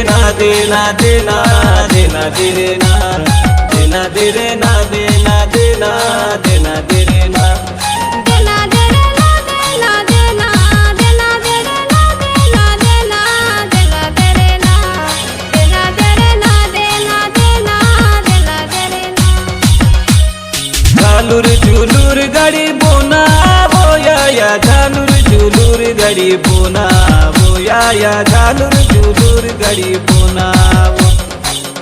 ना देना देना देना देरे ना देना देरे ना देना देना देना देरे ना देना देरे ना देना देना देना देरे ना देना देना देना देरे ना देना देरे ना देना देना देना देरे ना झालूर झुलूर गाडी बोना बोया या झालूर झुलूर गाडी बोना बोया या झालूर झुलूर गाडी बोना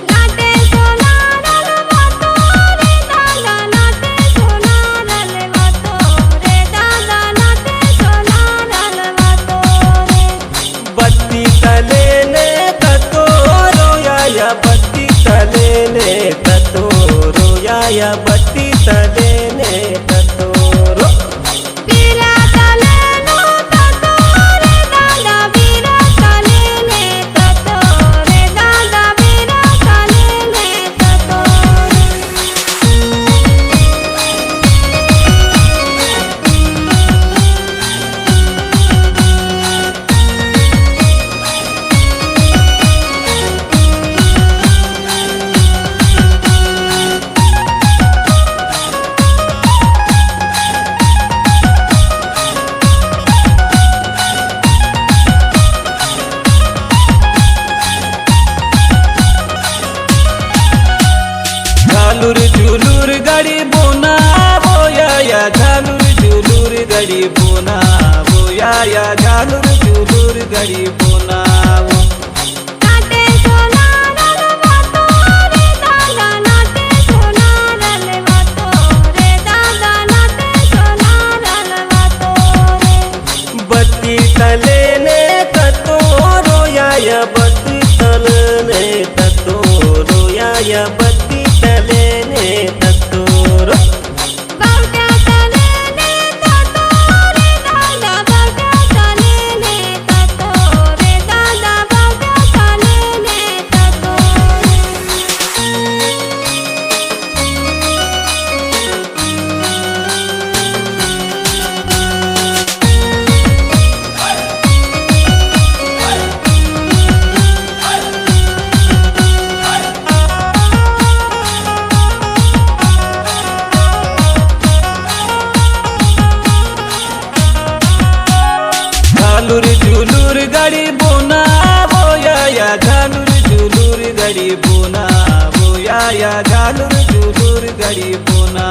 नाटे सोना रलवातो रे दादा नाटे सोना रलवातो रे दादा नाटे सोना रलवातो रे बत्ती तलेने ततो रोया या बत्ती तलेने ततो रोया या बत्ती तलेने ततो रो वीरा तलेने ततो रे दादा वीरा तलेने ततो रे दादा वीरा तलेने ततो झालूर झुलूर गाडी बोना बोया या झालूर झुलूर गाडी बोना बोया या झालूर झुलूर गाडी बोना नाटे सोना रलवातो रे दादा नाटे सोना रलवातो रे दादा नाटे सोना रलवातो रे बत्ती तलेने ततो रोया या बत्ती तलेने ततो रोया या बत्ती तलेने ततो रो बावट्या तलेने ततो रे दादा बावट्या तलेने ततो रे दादा बावट्या तलेने ततो झालूर झुलूर गाडी बोना बोया या झालूर झुलूर गाडी बोना बोया या झालूर झुलूर गाडी बोना